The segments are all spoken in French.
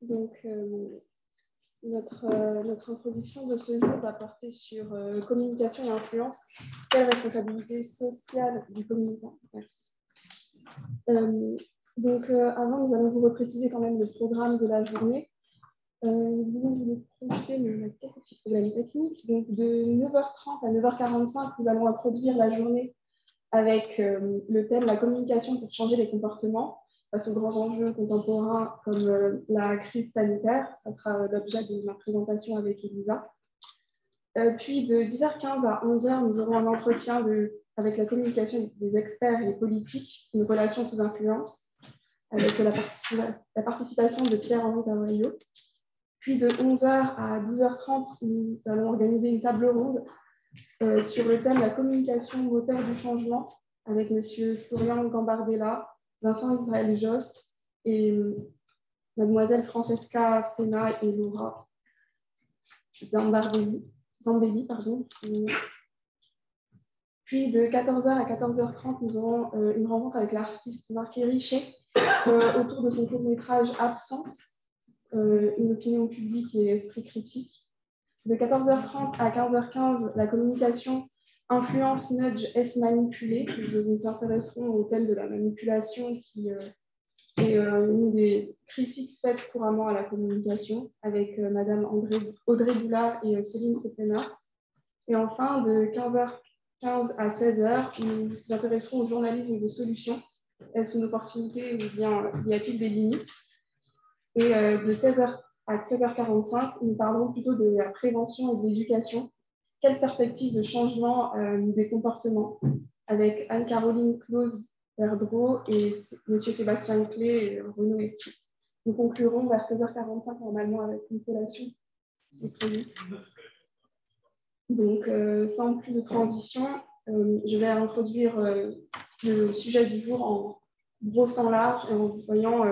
Donc, notre introduction de ce jour va porter sur communication et influence. Quelle responsabilité sociale du communicant? Merci. Avant, nous allons vous repréciser quand même le programme de la journée. Nous voulons vous projeter, mais on a quelques petits problèmes techniques. Donc, de 9h30 à 9h45, nous allons introduire la journée avec le thème « La communication pour changer les comportements » face aux grands enjeux contemporains comme la crise sanitaire. Ça sera l'objet de ma présentation avec Elisa. Puis de 10h15 à 11h, nous aurons un entretien avec la communication des experts et des politiques, une relation sous influence, avec la participation de Pierre-Henri Cavaillot. Puis de 11h à 12h30, nous allons organiser une table ronde sur le thème « La communication moteur du changement » avec M. Florian Gambardella, Vincent Israël Jost et Mademoiselle Francesca Fena et Laura Zambelli. Puis de 14h à 14h30, nous aurons une rencontre avec l'artiste Marc Richet autour de son court-métrage « Absence », une opinion publique et esprit critique. De 14h30 à 15h15, la communication influence, nudge, est manipulée. Nous nous intéresserons au thème de la manipulation qui est une des critiques faites couramment à la communication avec Madame Audrey Boulard et Céline Sepena. Et enfin, de 15h15 à 16h, nous nous intéresserons au journalisme de solution. Est-ce une opportunité ou bien y a-t-il des limites? Et de 16h à 16h45, nous parlerons plutôt de la prévention et de l'éducation. Quelle perspective de changement des comportements avec Anne-Caroline Claus-Verdreau et M. Sébastien Clé et Renaud Eti. Nous conclurons vers 16h45 normalement avec une collation. Donc, sans plus de transition, je vais introduire le sujet du jour en brossant large et en voyant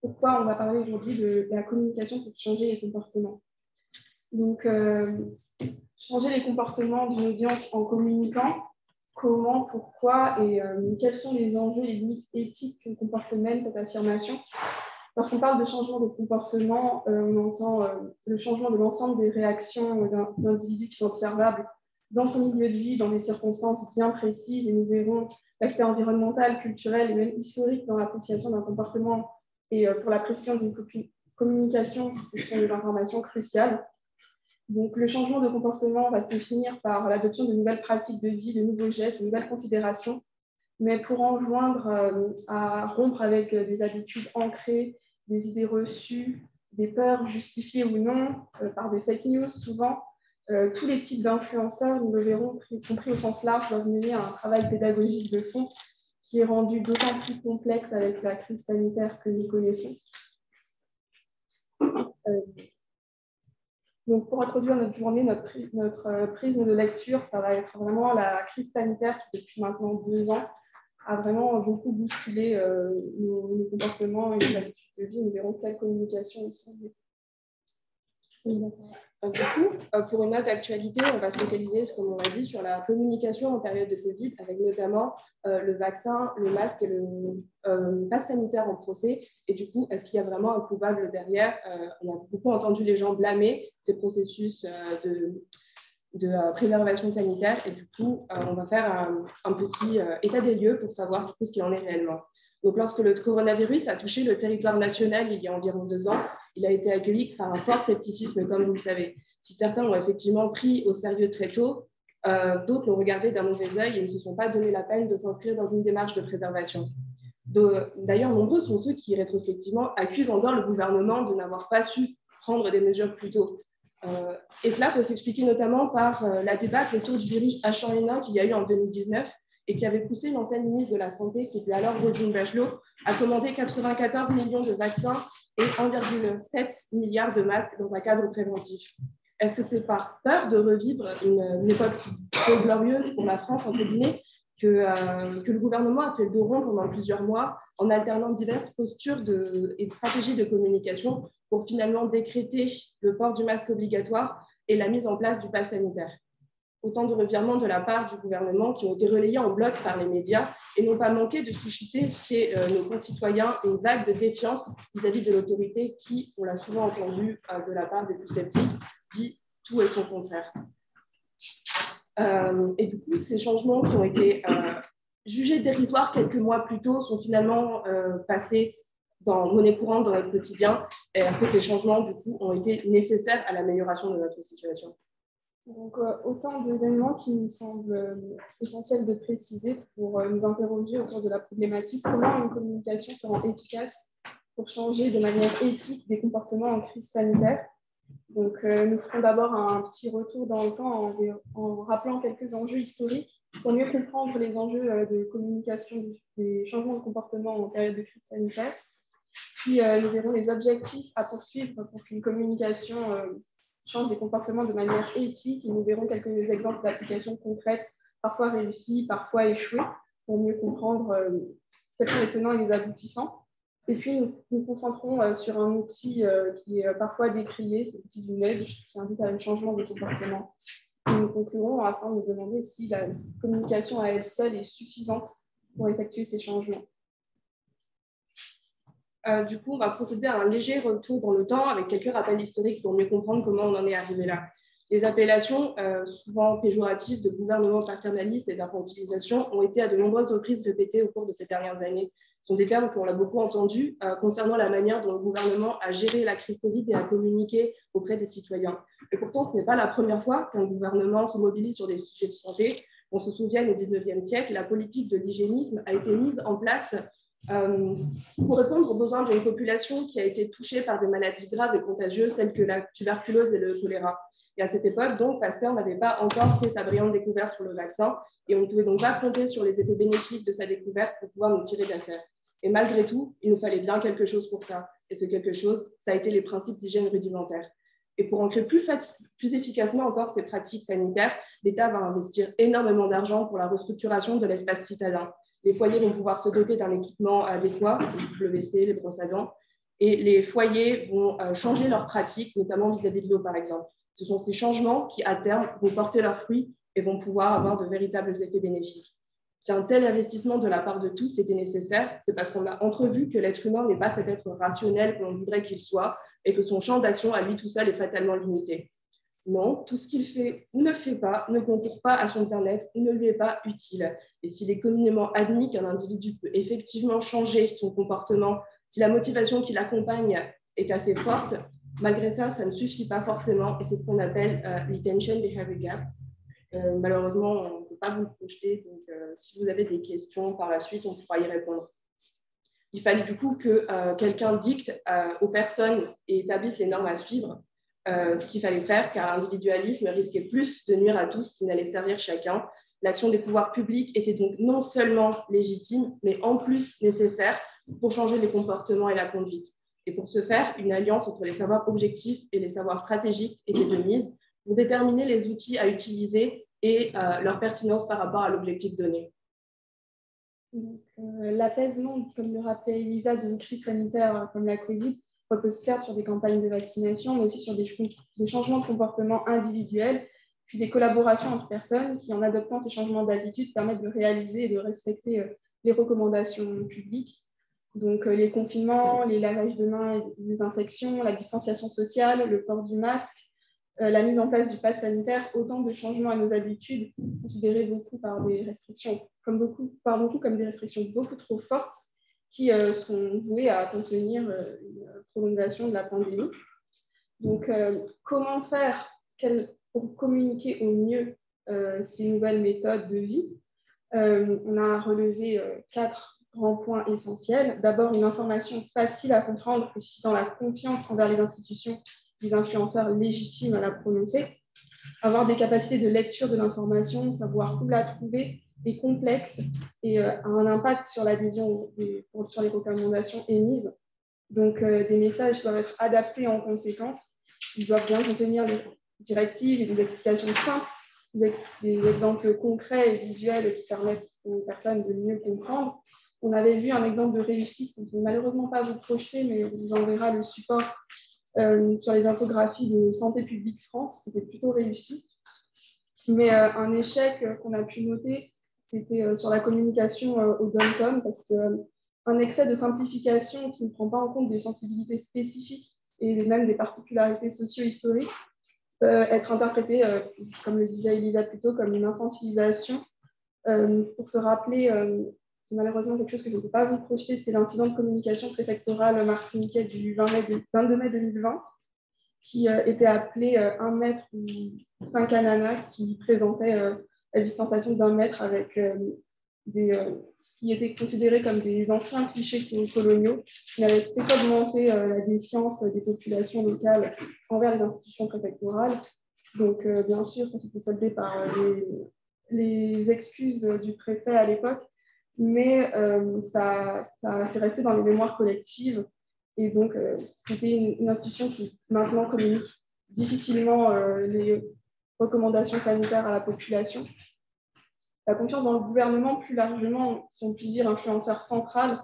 pourquoi on va parler aujourd'hui de la communication pour changer les comportements. Donc, changer les comportements d'une audience en communiquant, comment, pourquoi et quels sont les enjeux et les limites éthiques que comporte même cette affirmation. Lorsqu'on parle de changement de comportement, on entend le changement de l'ensemble des réactions d'individus qui sont observables dans son milieu de vie, dans des circonstances bien précises, et nous verrons l'aspect environnemental, culturel et même historique dans l'appréciation d'un comportement. Et pour la précision d'une communication, ce sont des informations cruciales. Donc, le changement de comportement va se définir par l'adoption de nouvelles pratiques de vie, de nouveaux gestes, de nouvelles considérations, mais pour en joindre à rompre avec des habitudes ancrées, des idées reçues, des peurs justifiées ou non, par des fake news souvent, tous les types d'influenceurs, nous le verrons, compris au sens large, doivent mener à un travail pédagogique de fond qui est rendu d'autant plus complexe avec la crise sanitaire que nous connaissons. Donc, pour introduire notre journée, notre prisme de lecture, ça va être vraiment la crise sanitaire qui, depuis maintenant 2 ans, a vraiment beaucoup bousculé nos comportements et nos habitudes de vie. Nous verrons quelle communication il semble. Du coup, pour une note actualité, on va se focaliser, comme on l'a dit, sur la communication en période de Covid, avec notamment le vaccin, le masque et le pass sanitaire en procès. Et du coup, est-ce qu'il y a vraiment un coupable derrière? On a beaucoup entendu les gens blâmer ces processus de préservation sanitaire. Et du coup, on va faire un petit état des lieux pour savoir du coup, ce qu'il en est réellement. Donc, lorsque le coronavirus a touché le territoire national il y a environ 2 ans, il a été accueilli par un fort scepticisme, comme vous le savez. Si certains l'ont effectivement pris au sérieux très tôt, d'autres l'ont regardé d'un mauvais œil et ne se sont pas donné la peine de s'inscrire dans une démarche de préservation. D'ailleurs, nombreux sont ceux qui, rétrospectivement, accusent encore le gouvernement de n'avoir pas su prendre des mesures plus tôt. Et cela peut s'expliquer notamment par la débâcle autour du virus H1N1 qu'il y a eu en 2019 et qui avait poussé l'ancienne ministre de la Santé, qui était alors Roselyne Bachelot, à commander 94 millions de vaccins et 1,7 milliard de masques dans un cadre préventif. Est-ce que c'est par peur de revivre une époque si glorieuse pour la France, entre guillemets, que le gouvernement a fait le dos rond pendant plusieurs mois en alternant diverses postures et stratégies de communication pour finalement décréter le port du masque obligatoire et la mise en place du pass sanitaire? Autant de revirements de la part du gouvernement qui ont été relayés en bloc par les médias et n'ont pas manqué de susciter chez nos concitoyens une vague de défiance vis-à-vis de l'autorité qui, on l'a souvent entendu de la part des plus sceptiques, dit tout et son contraire. Et du coup, ces changements qui ont été jugés dérisoires quelques mois plus tôt sont finalement passés dans monnaie courante dans notre quotidien, et après ces changements du coup ont été nécessaires à l'amélioration de notre situation. Donc, autant d'éléments qui nous semblent essentiels de préciser pour nous interroger autour de la problématique. Comment une communication se rend efficace pour changer de manière éthique des comportements en crise sanitaire? Donc, nous ferons d'abord un petit retour dans le temps en rappelant quelques enjeux historiques pour mieux comprendre les enjeux de communication des changements de comportement en période de crise sanitaire. Puis, nous verrons les objectifs à poursuivre pour qu'une communication change des comportements de manière éthique, et nous verrons quelques exemples d'applications concrètes, parfois réussies, parfois échouées, pour mieux comprendre quels sont les tenants et les aboutissants. Et puis, nous nous concentrons sur un outil qui est parfois décrié, c'est l'outil du nudge, qui invite à un changement de comportement. Et nous conclurons afin de nous demander si la communication à elle seule est suffisante pour effectuer ces changements. Du coup, on va procéder à un léger retour dans le temps avec quelques rappels historiques pour mieux comprendre comment on en est arrivé là. Les appellations, souvent péjoratives, de gouvernement paternaliste et d'infantilisation ont été à de nombreuses reprises répétées au cours de ces dernières années. Ce sont des termes qu'on a beaucoup entendus concernant la manière dont le gouvernement a géré la crise Covid et a communiqué auprès des citoyens. Et pourtant, ce n'est pas la première fois qu'un gouvernement se mobilise sur des sujets de santé. On se souvient, au XIXe siècle, la politique de l'hygiénisme a été mise en place pour répondre aux besoins d'une population qui a été touchée par des maladies graves et contagieuses telles que la tuberculose et le choléra. Et à cette époque, donc, Pasteur n'avait pas encore fait sa brillante découverte sur le vaccin et on ne pouvait donc pas compter sur les effets bénéfiques de sa découverte pour pouvoir nous tirer d'affaire. Et malgré tout, il nous fallait bien quelque chose pour ça. Et ce quelque chose, ça a été les principes d'hygiène rudimentaires. Et pour ancrer plus efficacement encore ces pratiques sanitaires, l'État va investir énormément d'argent pour la restructuration de l'espace citadin. Les foyers vont pouvoir se doter d'un équipement adéquat, le WC, les brosses à dents, et les foyers vont changer leurs pratiques, notamment vis-à-vis de l'eau, par exemple. Ce sont ces changements qui, à terme, vont porter leurs fruits et vont pouvoir avoir de véritables effets bénéfiques. Si un tel investissement de la part de tous était nécessaire, c'est parce qu'on a entrevu que l'être humain n'est pas cet être rationnel que l'on voudrait qu'il soit et que son champ d'action à lui tout seul est fatalement limité. Non, tout ce qu'il fait ou ne fait pas ne concourt pas à son bien-être ou ne lui est pas utile. Et s'il est communément admis qu'un individu peut effectivement changer son comportement, si la motivation qui l'accompagne est assez forte, malgré ça, ça ne suffit pas forcément et c'est ce qu'on appelle l'attention behavior gap. Malheureusement, on ne peut pas vous le projeter, donc si vous avez des questions par la suite, on pourra y répondre. Il fallait du coup que quelqu'un dicte aux personnes et établisse les normes à suivre, ce qu'il fallait faire, car l'individualisme risquait plus de nuire à tous qu'il n'allait servir chacun. L'action des pouvoirs publics était donc non seulement légitime, mais en plus nécessaire pour changer les comportements et la conduite. Et pour ce faire, une alliance entre les savoirs objectifs et les savoirs stratégiques était de mise pour déterminer les outils à utiliser et leur pertinence par rapport à l'objectif donné. L'apaisement, comme le rappelait Elisa, d'une crise sanitaire comme la Covid, repose certes sur des campagnes de vaccination, mais aussi sur des changements de comportement individuels, puis des collaborations entre personnes qui, en adoptant ces changements d'attitude, permettent de réaliser et de respecter les recommandations publiques. Donc, les confinements, les lavages de mains et les désinfections, la distanciation sociale, le port du masque, la mise en place du pass sanitaire, autant de changements à nos habitudes, considérés par beaucoup comme des restrictions beaucoup trop fortes qui sont vouées à contenir une prolongation de la pandémie. Donc, comment faire pour communiquer au mieux ces nouvelles méthodes de vie? On a relevé 4 grands points essentiels. D'abord, une information facile à comprendre et suscitant la confiance envers les institutions, des influenceurs légitimes à la prononcer. Avoir des capacités de lecture de l'information, savoir où la trouver est complexe et a un impact sur l'adhésion sur les recommandations émises. Donc, des messages doivent être adaptés en conséquence. Ils doivent bien contenir des directives et des explications simples, des exemples concrets et visuels qui permettent aux personnes de mieux comprendre. On avait vu un exemple de réussite, on ne peut malheureusement pas vous projeter, mais on vous enverra le support sur les infographies de Santé publique France, c'était plutôt réussi. Mais un échec qu'on a pu noter, c'était sur la communication au dom-tom, parce qu'un excès de simplification qui ne prend pas en compte des sensibilités spécifiques et même des particularités socio-historiques peut être interprété, comme le disait Elisa plus tôt, comme une infantilisation. Pour se rappeler, c'est malheureusement quelque chose que je ne peux pas vous projeter, c'était l'incident de communication préfectorale martiniquais du 22 mai 2020, qui était appelé 1 mètre ou 5 ananas, qui présentait la distanciation d'1 mètre avec ce qui était considéré comme des anciens clichés coloniaux, qui n'avaient fait qu'augmenter la défiance des populations locales envers les institutions préfectorales. Donc, bien sûr, ça s'était soldé par les excuses du préfet à l'époque, mais ça s'est resté dans les mémoires collectives. Et donc, c'était une institution qui maintenant communique difficilement les recommandations sanitaires à la population. La confiance dans le gouvernement, plus largement, si on peut dire influenceur central,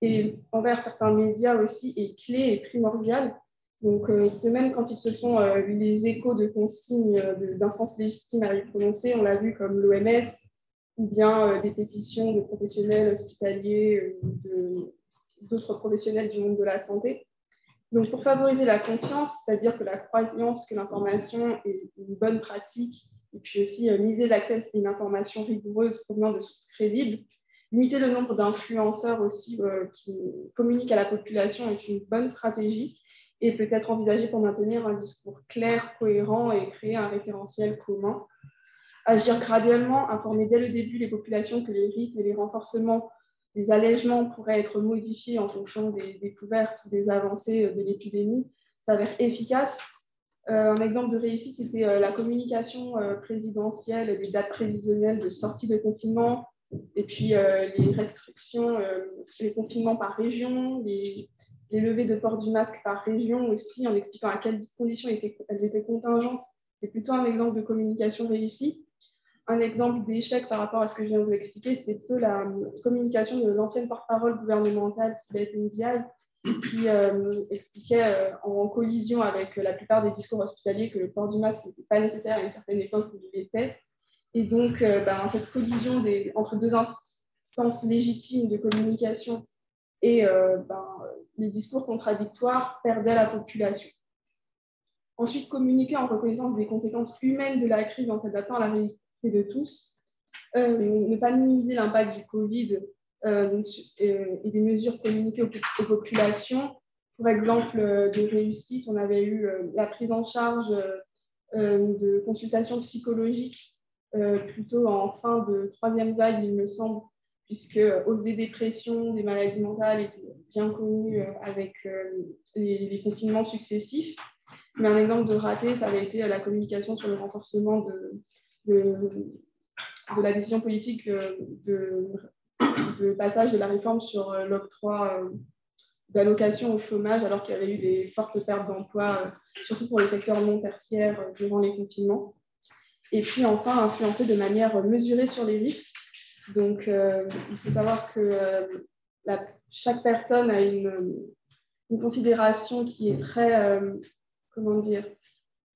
et envers certains médias aussi, est clé et primordiale. Donc, même quand ils se font les échos de consignes d'instances légitimes à y prononcer, on l'a vu comme l'OMS, ou bien des pétitions de professionnels hospitaliers ou d'autres professionnels du monde de la santé. Donc, pour favoriser la confiance, c'est-à-dire que la croyance que l'information est une bonne pratique, et puis aussi miser l'accès à une information rigoureuse provenant de sources crédibles, limiter le nombre d'influenceurs aussi qui communiquent à la population est une bonne stratégie et peut être envisagée pour maintenir un discours clair, cohérent et créer un référentiel commun. Agir graduellement, informer dès le début les populations que les rythmes et les renforcements, les allègements pourraient être modifiés en fonction des découvertes ou des avancées de l'épidémie, s'avère efficace. Un exemple de réussite, c'était la communication présidentielle des dates prévisionnelles de sortie de confinement, et puis les restrictions, les confinements par région, les levées de port du masque par région aussi, en expliquant à quelles conditions elles étaient contingentes. C'est plutôt un exemple de communication réussie. Un exemple d'échec par rapport à ce que je viens de vous expliquer, c'est plutôt la communication de l'ancienne porte-parole gouvernementale, Sibeth Ndiaye, qui expliquait en collision avec la plupart des discours hospitaliers que le port du masque n'était pas nécessaire à une certaine époque où il l'était. Et donc, cette collision entre deux instances légitimes de communication et les discours contradictoires perdait la population. Ensuite, communiquer en reconnaissance des conséquences humaines de la crise en s'adaptant à la réalité de tous, ne pas minimiser l'impact du Covid et des mesures communiquées aux populations. Pour exemple, de réussite, on avait eu la prise en charge de consultations psychologiques plutôt en fin de 3e vague, il me semble, puisque hausse des dépressions, des maladies mentales étaient bien connues avec les confinements successifs. Mais un exemple de raté, ça avait été la communication sur le renforcement de la décision politique de passage de la réforme sur l'octroi d'allocations au chômage, alors qu'il y avait eu des fortes pertes d'emploi, surtout pour les secteurs non tertiaires durant les confinements. Et puis enfin, influencer de manière mesurée sur les risques. Donc, il faut savoir que chaque personne a une considération qui est très,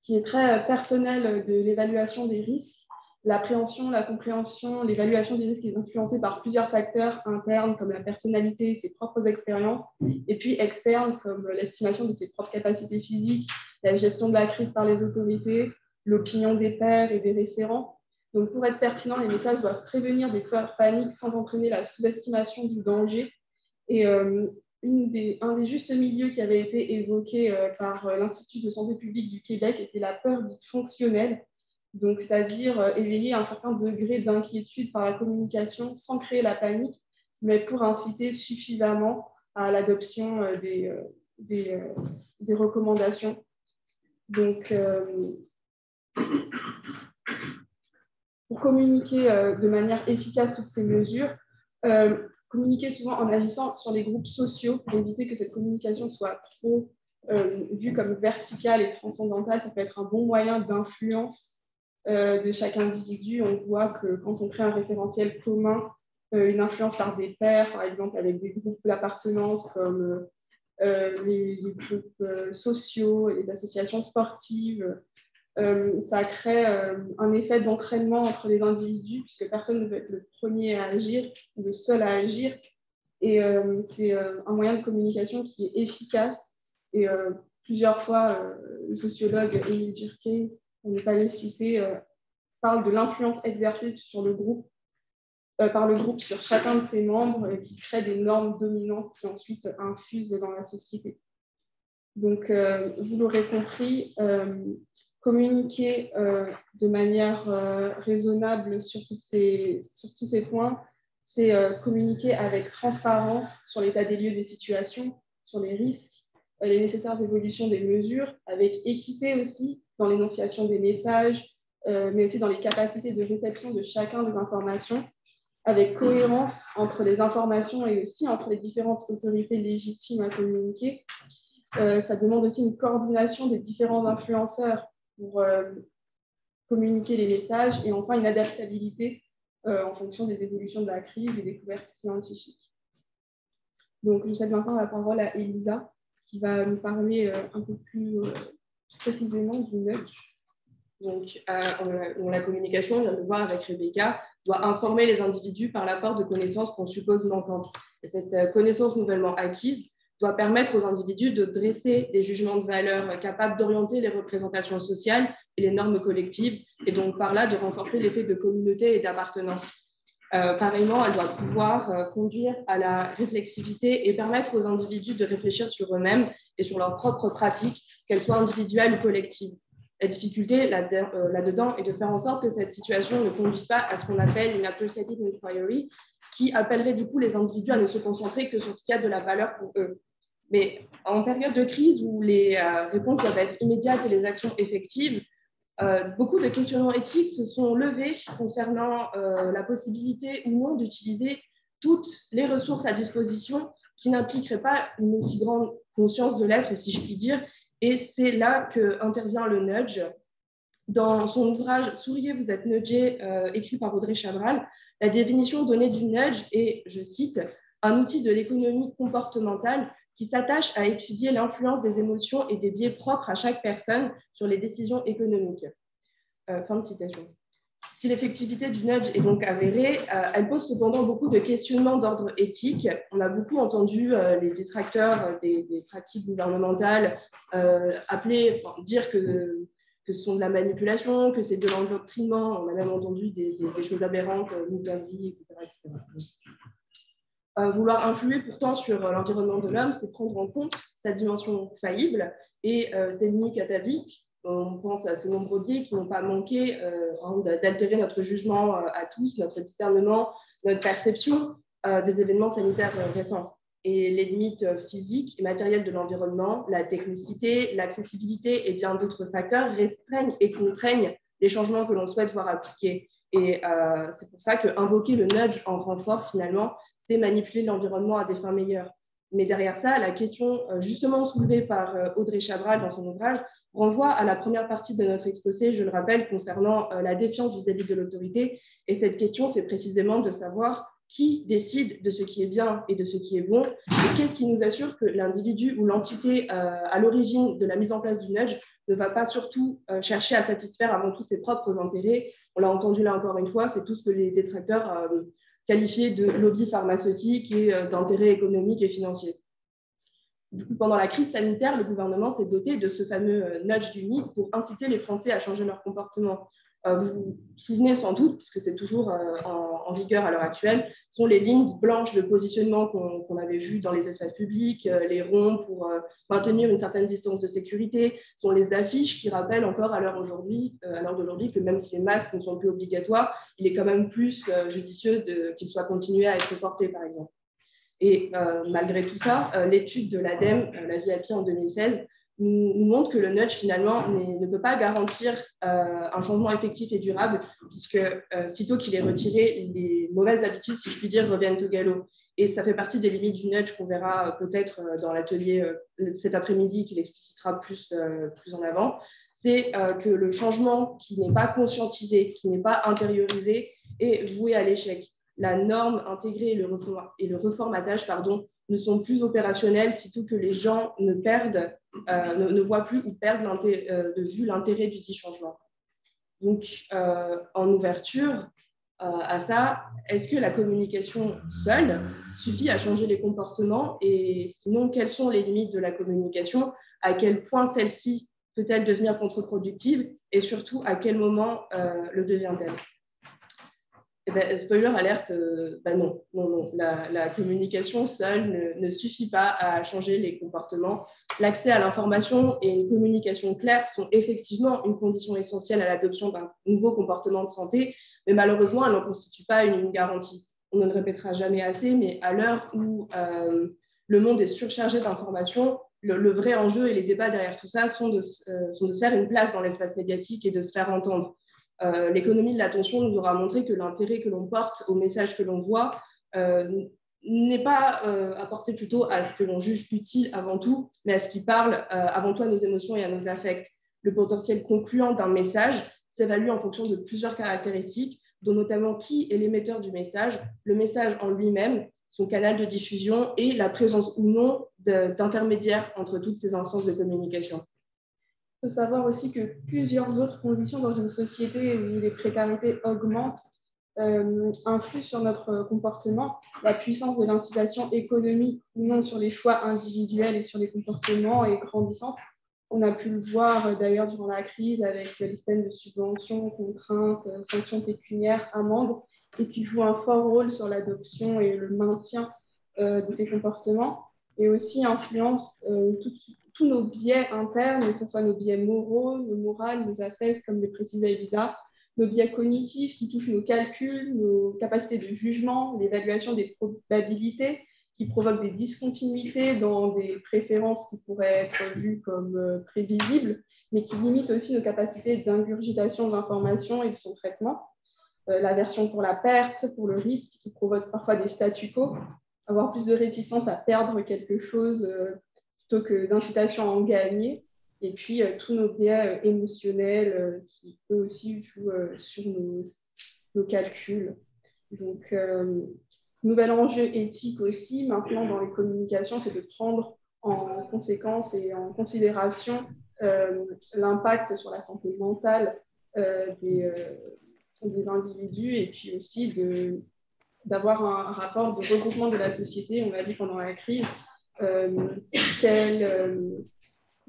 qui est très personnelle de l'évaluation des risques. L'appréhension, la compréhension, l'évaluation des risques est influencée par plusieurs facteurs internes comme la personnalité, ses propres expériences, et puis externes comme l'estimation de ses propres capacités physiques, la gestion de la crise par les autorités, l'opinion des pairs et des référents. Donc, pour être pertinents, les messages doivent prévenir des peurs paniques sans entraîner la sous-estimation du danger. Et un des justes milieux qui avait été évoqué par l'Institut de santé publique du Québec était la peur dite fonctionnelle, donc c'est-à-dire éveiller un certain degré d'inquiétude par la communication sans créer la panique, mais pour inciter suffisamment à l'adoption des recommandations. Donc, pour communiquer de manière efficace toutes ces mesures, communiquer souvent en agissant sur les groupes sociaux pour éviter que cette communication soit trop vue comme verticale et transcendantale. Ça peut être un bon moyen d'influence de chaque individu. On voit que quand on crée un référentiel commun, une influence par des pairs, par exemple avec des groupes d'appartenance comme les groupes sociaux et les associations sportives, Ça crée un effet d'entraînement entre les individus, puisque personne ne veut être le premier à agir, ou le seul à agir. Et c'est un moyen de communication qui est efficace. Et plusieurs fois, le sociologue Emile Durkheim, pour ne pas le citer, parle de l'influence exercée sur le groupe, par le groupe sur chacun de ses membres, qui crée des normes dominantes qui ensuite infusent dans la société. Donc, vous l'aurez compris, communiquer de manière raisonnable sur tous ces points, c'est communiquer avec transparence sur l'état des lieux des situations, sur les risques, les nécessaires évolutions des mesures, avec équité aussi dans l'énonciation des messages, mais aussi dans les capacités de réception de chacun des informations, avec cohérence entre les informations et aussi entre les différentes autorités légitimes à communiquer. Ça demande aussi une coordination des différents influenceurs pour communiquer les messages et enfin une adaptabilité en fonction des évolutions de la crise et des découvertes scientifiques. Donc, je cède maintenant la parole à Elisa qui va nous parler un peu plus précisément du nudge. Donc, la communication, on vient de le voir avec Rebecca, doit informer les individus par l'apport de connaissances qu'on suppose manquantes. Et cette connaissance nouvellement acquise doit permettre aux individus de dresser des jugements de valeur capables d'orienter les représentations sociales et les normes collectives, et donc par là de renforcer l'effet de communauté et d'appartenance. Pareillement, elle doit pouvoir conduire à la réflexivité et permettre aux individus de réfléchir sur eux-mêmes et sur leurs propres pratiques, qu'elles soient individuelles ou collectives. La difficulté là-dedans est de faire en sorte que cette situation ne conduise pas à ce qu'on appelle une appreciative inquiry, qui appellerait du coup les individus à ne se concentrer que sur ce qui a de la valeur pour eux. Mais en période de crise où les réponses doivent être immédiates et les actions effectives, beaucoup de questionnements éthiques se sont levés concernant la possibilité ou non d'utiliser toutes les ressources à disposition qui n'impliqueraient pas une aussi grande conscience de l'être, si je puis dire. Et c'est là qu'intervient le nudge. Dans son ouvrage « Souriez, vous êtes nudgé », écrit par Audrey Chabral, la définition donnée du nudge est, je cite, « un outil de l'économie comportementale qui s'attache à étudier l'influence des émotions et des biais propres à chaque personne sur les décisions économiques. » Fin de citation. Si l'effectivité du nudge est donc avérée, elle pose cependant beaucoup de questionnements d'ordre éthique. On a beaucoup entendu les détracteurs des pratiques gouvernementales dire que ce sont de la manipulation, que c'est de l'endoctrinement. On a même entendu des choses aberrantes, moutonnerie, etc. Vouloir influer pourtant sur l'environnement de l'homme, c'est prendre en compte sa dimension faillible et ses limites ataviques. On pense à ces nombreux biais qui n'ont pas manqué d'altérer notre jugement à tous, notre discernement, notre perception des événements sanitaires récents. Et les limites physiques et matérielles de l'environnement, la technicité, l'accessibilité et bien d'autres facteurs restreignent et contraignent les changements que l'on souhaite voir appliqués. Et c'est pour ça qu'invoquer le nudge en renfort, finalement, c'est manipuler l'environnement à des fins meilleures. Mais derrière ça, la question justement soulevée par Audrey Chabral dans son ouvrage renvoie à la première partie de notre exposé, je le rappelle, concernant la défiance vis-à-vis de l'autorité. Et cette question, c'est précisément de savoir qui décide de ce qui est bien et de ce qui est bon, et qu'est-ce qui nous assure que l'individu ou l'entité à l'origine de la mise en place du nudge ne va pas surtout chercher à satisfaire avant tout ses propres intérêts. On l'a entendu là encore une fois, c'est tout ce que les détracteurs qualifiés de lobby pharmaceutique et d'intérêts économiques et financiers. Du coup, pendant la crise sanitaire, le gouvernement s'est doté de ce fameux nudge du mythe pour inciter les Français à changer leur comportement. Vous vous souvenez sans doute, parce que c'est toujours en vigueur à l'heure actuelle, sont les lignes blanches de positionnement qu'on avait vues dans les espaces publics, les ronds pour maintenir une certaine distance de sécurité, sont les affiches qui rappellent encore à l'heure d'aujourd'hui que même si les masques ne sont plus obligatoires, il est quand même plus judicieux qu'ils soient continués à être portés, par exemple. Et malgré tout ça, l'étude de l'ADEME, la vie à pied en 2016, nous montre que le nudge, finalement, ne peut pas garantir un changement effectif et durable, puisque sitôt qu'il est retiré, les mauvaises habitudes, si je puis dire, reviennent au galop. Et ça fait partie des limites du nudge qu'on verra peut-être dans l'atelier cet après-midi, qu'il explicitera plus en avant. C'est que le changement qui n'est pas conscientisé, qui n'est pas intériorisé, est voué à l'échec. la norme intégrée et le reformatage ne sont plus opérationnels, sitôt que les gens ne voient plus ou perdent de vue l'intérêt du dit changement. Donc, en ouverture à ça, est-ce que la communication seule suffit à changer les comportements? Et sinon, quelles sont les limites de la communication? À quel point celle-ci peut-elle devenir contre-productive? Et surtout, à quel moment le devient-elle? Spoiler alerte, non. La communication seule ne suffit pas à changer les comportements. L'accès à l'information et une communication claire sont effectivement une condition essentielle à l'adoption d'un nouveau comportement de santé, mais malheureusement, elles n'en constituent pas une garantie. On ne le répétera jamais assez, mais à l'heure où le monde est surchargé d'informations, le vrai enjeu et les débats derrière tout ça sont de se faire une place dans l'espace médiatique et de se faire entendre. L'économie de l'attention nous aura montré que l'intérêt que l'on porte au message que l'on voit n'est pas apporté plutôt à ce que l'on juge utile avant tout, mais à ce qui parle avant tout à nos émotions et à nos affects. Le potentiel concluant d'un message s'évalue en fonction de plusieurs caractéristiques, dont notamment qui est l'émetteur du message, le message en lui-même, son canal de diffusion et la présence ou non d'intermédiaires entre toutes ces instances de communication. Il faut savoir aussi que plusieurs autres conditions dans une société où les précarités augmentent influent sur notre comportement. La puissance de l'incitation économique ou non sur les choix individuels et sur les comportements est grandissante. On a pu le voir d'ailleurs durant la crise avec les systèmes de subventions, contraintes, sanctions pécuniaires, amendes, et qui jouent un fort rôle sur l'adoption et le maintien de ces comportements, et aussi influencent tous nos biais internes, que ce soit nos biais moraux, nos morales, nos affects, comme le précisait Elisa, nos biais cognitifs qui touchent nos calculs, nos capacités de jugement, l'évaluation des probabilités, qui provoquent des discontinuités dans des préférences qui pourraient être vues comme prévisibles, mais qui limitent aussi nos capacités d'ingurgitation d'informations et de son traitement. L'aversion pour la perte, pour le risque, qui provoque parfois des statu quo, avoir plus de réticence à perdre quelque chose plutôt que d'incitation à en gagner, et puis tous nos biais émotionnels qui peuvent aussi jouer sur nos calculs. Donc, nouvel enjeu éthique aussi, maintenant dans les communications, c'est de prendre en conséquence et en considération l'impact sur la santé mentale des individus, et puis aussi d'avoir un rapport de regroupement de la société. On l'a vu pendant la crise, quelle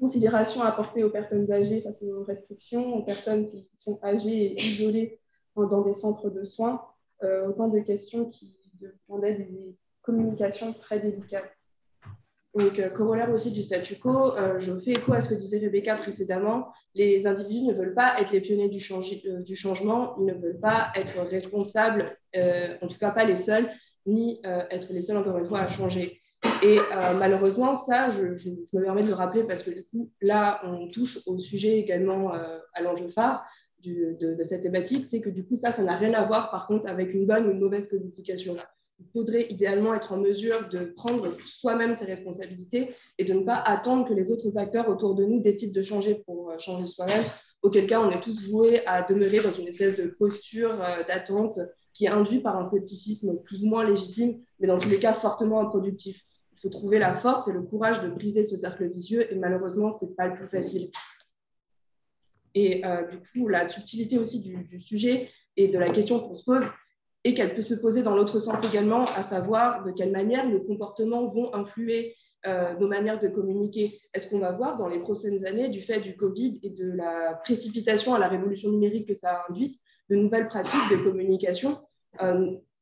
considération apportée aux personnes âgées face aux restrictions, aux personnes qui sont âgées et isolées dans des centres de soins, autant de questions qui demandaient des communications très délicates. Donc, corollaire aussi du statu quo, je fais écho à ce que disait Rebecca précédemment. Les individus ne veulent pas être les pionniers du changement, ils ne veulent pas être responsables, en tout cas pas les seuls, ni être les seuls, encore une fois, à changer. Et malheureusement, ça, je me permets de le rappeler parce que du coup, là, on touche au sujet également, à l'enjeu phare de cette thématique, c'est que du coup, ça n'a rien à voir par contre avec une bonne ou une mauvaise communication. Il faudrait idéalement être en mesure de prendre soi-même ses responsabilités et de ne pas attendre que les autres acteurs autour de nous décident de changer pour changer soi-même, auquel cas on est tous voués à demeurer dans une espèce de posture d'attente qui est induite par un scepticisme plus ou moins légitime, mais dans tous les cas fortement improductif. Il faut trouver la force et le courage de briser ce cercle vicieux, et malheureusement, ce n'est pas le plus facile. Et du coup, la subtilité aussi du sujet et de la question qu'on se pose, et qu'elle peut se poser dans l'autre sens également, à savoir de quelle manière nos comportements vont influer nos manières de communiquer. Est-ce qu'on va voir dans les prochaines années, du fait du Covid et de la précipitation à la révolution numérique que ça a induite, de nouvelles pratiques de communication?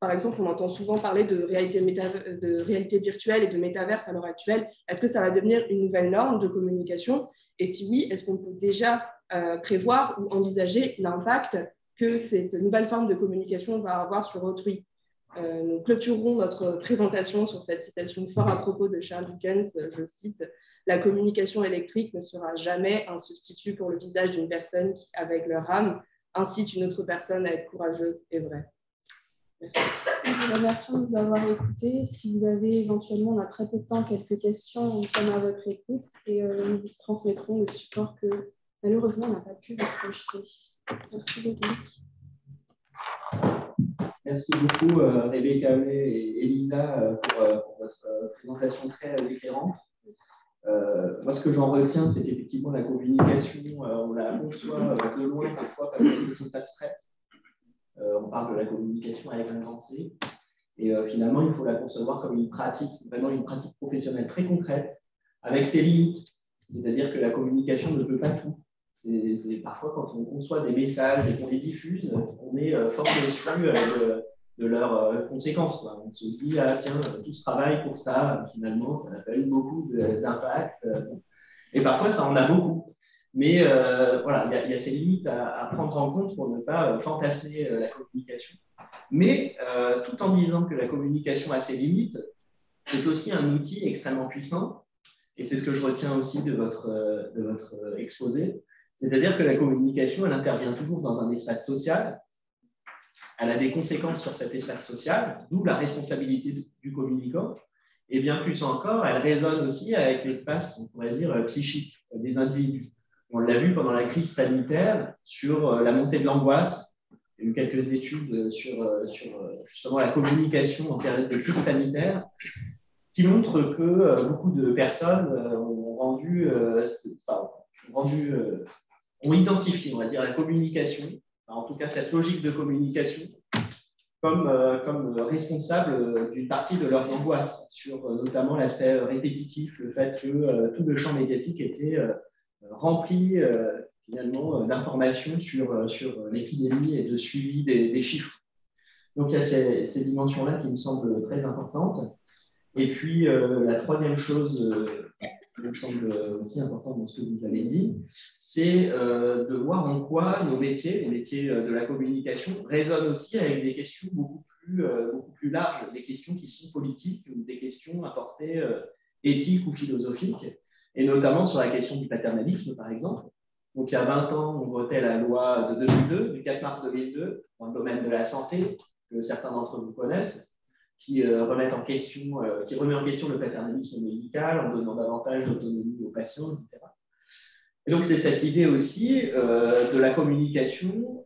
Par exemple, on entend souvent parler de réalité virtuelle et de métaverse à l'heure actuelle. Est-ce que ça va devenir une nouvelle norme de communication? Et si oui, est-ce qu'on peut déjà prévoir ou envisager l'impact que cette nouvelle forme de communication va avoir sur autrui? Nous clôturerons notre présentation sur cette citation fort à propos de Charles Dickens. Je cite: « La communication électrique ne sera jamais un substitut pour le visage d'une personne qui, avec leur âme, incite une autre personne à être courageuse et vraie. » Je vous remercie de nous avoir écoutés. Si vous avez éventuellement, on a très peu de temps, quelques questions, nous sommes à votre écoute, et nous vous transmettrons le support que malheureusement on n'a pas pu vous projeter. Merci beaucoup. Merci beaucoup, Rebecca et Elisa, pour votre présentation très éclairante. Moi, ce que j'en retiens, c'est qu'effectivement, la communication, on la conçoit de loin parfois comme quelque chose d'abstrait. On parle de la communication avec un grand C. Et finalement, il faut la concevoir comme une pratique, vraiment une pratique professionnelle très concrète, avec ses limites. C'est-à-dire que la communication ne peut pas tout. C'est parfois, quand on conçoit des messages et qu'on les diffuse, on est fort déçu de leurs conséquences, quoi. On se dit, ah tiens, tout ce travail pour ça, finalement, ça n'a pas eu beaucoup d'impact. Et parfois, ça en a beaucoup. Mais voilà, il y a ces limites à prendre en compte pour ne pas fantasmer la communication. Mais tout en disant que la communication a ses limites, c'est aussi un outil extrêmement puissant. Et c'est ce que je retiens aussi de votre exposé. C'est-à-dire que la communication, elle intervient toujours dans un espace social. Elle a des conséquences sur cet espace social, d'où la responsabilité du communicant. Et bien plus encore, elle résonne aussi avec l'espace, on pourrait dire, psychique des individus. On l'a vu pendant la crise sanitaire sur la montée de l'angoisse. Il y a eu quelques études sur justement la communication en période de crise sanitaire qui montrent que beaucoup de personnes ont identifié, on va dire, la communication, en tout cas cette logique de communication, comme responsable d'une partie de leurs angoisses, sur notamment l'aspect répétitif, le fait que tout le champ médiatique était rempli finalement d'informations sur l'épidémie et de suivi des chiffres. Donc il y a ces dimensions-là qui me semblent très importantes. Et puis la troisième chose qui me semble aussi importante dans ce que vous avez dit, c'est de voir en quoi nos métiers, les métiers de la communication, résonnent aussi avec des questions beaucoup plus larges, des questions qui sont politiques ou des questions à portée éthique ou philosophique, et notamment sur la question du paternalisme, par exemple. Donc, il y a 20 ans, on votait la loi de 2002, du 4 mars 2002, dans le domaine de la santé, que certains d'entre vous connaissent, qui remet en question le paternalisme médical en donnant davantage d'autonomie aux patients, etc. Et donc, c'est cette idée aussi de la communication.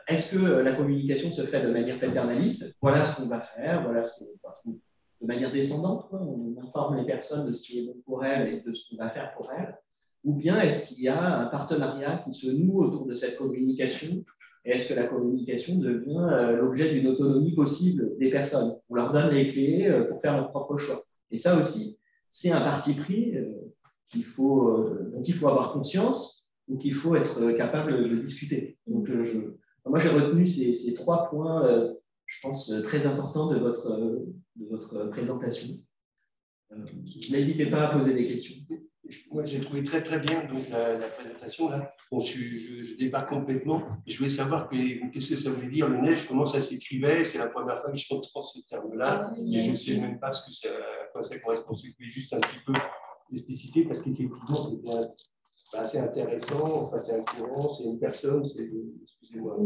Est-ce que la communication se fait de manière paternaliste? Voilà ce qu'on va faire, de manière descendante, quoi. On informe les personnes de ce qui est bon pour elles et de ce qu'on va faire pour elles. Ou bien est-ce qu'il y a un partenariat qui se noue autour de cette communication? Et est-ce que la communication devient l'objet d'une autonomie possible des personnes? On leur donne les clés pour faire leur propre choix. Et ça aussi, c'est un parti pris dont il faut avoir conscience ou qu'il faut être capable de discuter. Donc, moi, j'ai retenu ces 3 points, je pense, très importants de votre présentation. N'hésitez pas à poser des questions. Moi, j'ai trouvé très très bien donc, la présentation là. Bon, je débarque complètement. Je voulais savoir qu'est-ce que ça voulait dire le neige, comment ça s'écrivait. C'est la première fois que j'entends ce terme-là. Et je ne sais même pas à quoi ça correspond. C'est juste un petit peu explicité parce qu'effectivement, c'était assez intéressant. Enfin, c'est incluant, c'est une personne. Excusez-moi.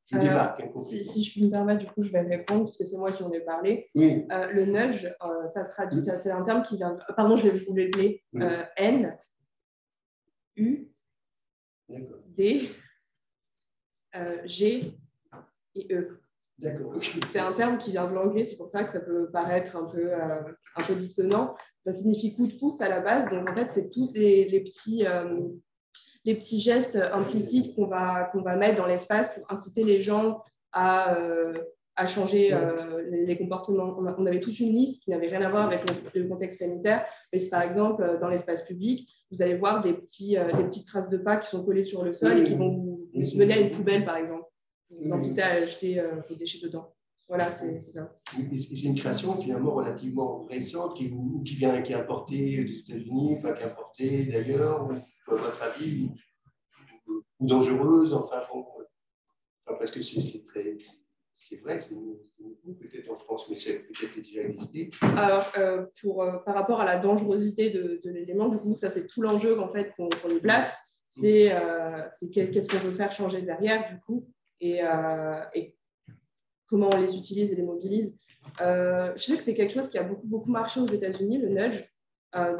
Je débarque. Si je puis me permettre, du coup, je vais répondre parce que c'est moi qui en ai parlé. Oui. Le nudge, ça se traduit, c'est un terme qui vient. Pardon, je vais vous l'appeler. N, U, D, G et E. D'accord. C'est un terme qui vient de l'anglais, c'est pour ça que ça peut paraître un peu dissonant. Ça signifie coup de pouce à la base, donc en fait, c'est tous les petits gestes implicites qu'on va mettre dans l'espace pour inciter les gens à changer les comportements. On avait tous une liste qui n'avait rien à voir avec le contexte sanitaire, mais par exemple, dans l'espace public, vous allez voir des petites traces de pas qui sont collées sur le sol et qui vont vous mener à une poubelle, par exemple. Vous inciter à jeter vos déchets dedans. Voilà, c'est ça. Et c'est une création finalement relativement récente qui est importée des États-Unis, enfin qui est importée d'ailleurs, à votre avis, ou dangereuse, parce que c'est vrai, c'est nouveau peut-être en France, mais c'est peut-être déjà existé. Alors, par rapport à la dangerosité de l'élément, du coup, ça c'est tout l'enjeu en fait qu'on y place, c'est qu'est-ce qu'on veut faire changer derrière, du coup, et comment on les utilise et les mobilise. Je sais que c'est quelque chose qui a beaucoup marché aux États-Unis, le nudge.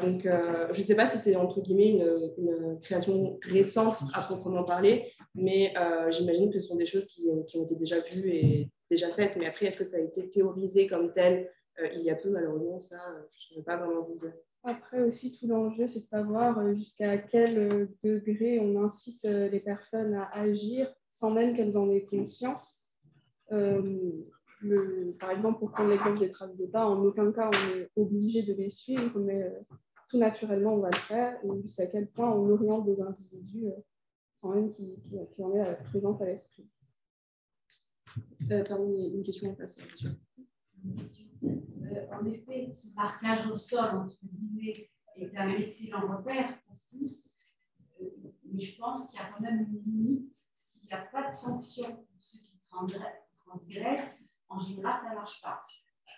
Donc, je ne sais pas si c'est entre guillemets une création récente à proprement parler, mais j'imagine que ce sont des choses qui ont été déjà vues et déjà faites, mais après, est-ce que ça a été théorisé comme tel il y a peu? Malheureusement, ça, je ne peux pas vraiment vous dire. Après aussi, tout l'enjeu, c'est de savoir jusqu'à quel degré on incite les personnes à agir sans même qu'elles en aient conscience. Par exemple, pour prendre l'exemple des traces de pas, en aucun cas on est obligé de les suivre, mais tout naturellement on va le faire, et jusqu'à quel point on oriente des individus sans même qu'ils en aient la présence à l'esprit. Pardon, une question en face. En effet, ce marquage au sol, entre guillemets, est un excellent repère pour tous, mais je pense qu'il y a quand même une limite. S'il n'y a pas de sanction pour ceux qui transgressent, en général, ça ne marche pas.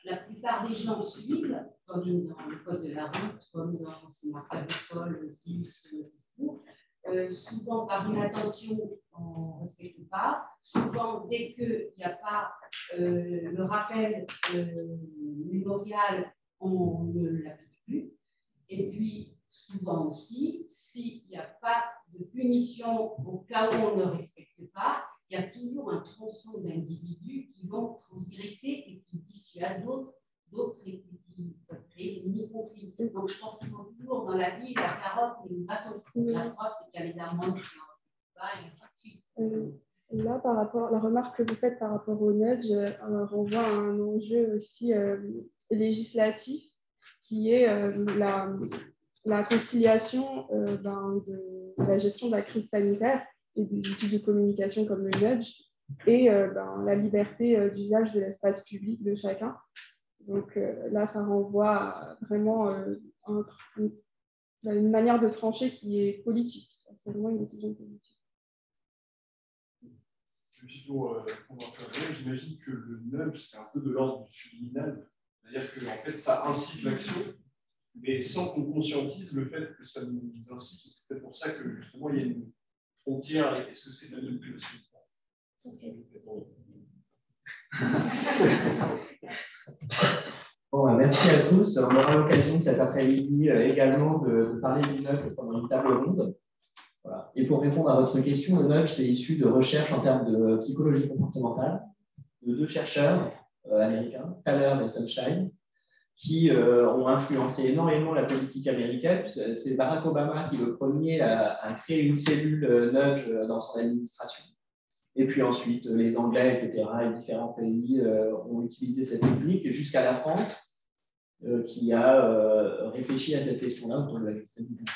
La plupart des gens suivent, comme dans le code de la route, comme dans ces marquages au sol, le SIS, souvent par inattention, on ne respecte pas. Souvent, dès qu'il n'y a pas le rappel mémorial, on ne l'applique plus. Et puis, souvent aussi, s'il n'y a pas de punition au cas où on ne respecte pas, il y a toujours un tronçon d'individus qui vont transgresser et qui dissuadent d'autres et qui peuvent créer des mini-conflits. Donc, je pense qu'il faut toujours dans la vie la carotte et le bâton. La preuve, c'est qu'il y a les amendes qui n'en pas et ainsi de suite. Là, par rapport, la remarque que vous faites par rapport au nudge renvoie à un enjeu aussi législatif qui est la conciliation de la gestion de la crise sanitaire et des outils de communication comme le nudge et la liberté d'usage de l'espace public de chacun. Donc là, ça renvoie à vraiment une manière de trancher qui est politique. C'est vraiment une décision politique. J'imagine que le nudge, c'est un peu de l'ordre du subliminal. C'est-à-dire que en fait, ça incite l'action, mais sans qu'on conscientise le fait que ça nous incite. C'est peut-être pour ça que justement, il y a une frontière avec est-ce que c'est de la manipulation. Bon, merci à tous. On aura l'occasion cet après-midi également de parler du nudge pendant une table ronde. Voilà. Et pour répondre à votre question, le nudge, c'est issu de recherches en termes de psychologie comportementale de 2 chercheurs américains, Thaler et Sunshine, qui ont influencé énormément la politique américaine. C'est Barack Obama qui est le premier à créer une cellule nudge dans son administration. Et puis ensuite, les Anglais, etc., et différents pays ont utilisé cette technique jusqu'à la France, qui a réfléchi à cette question-là autour de la crise sanitaire.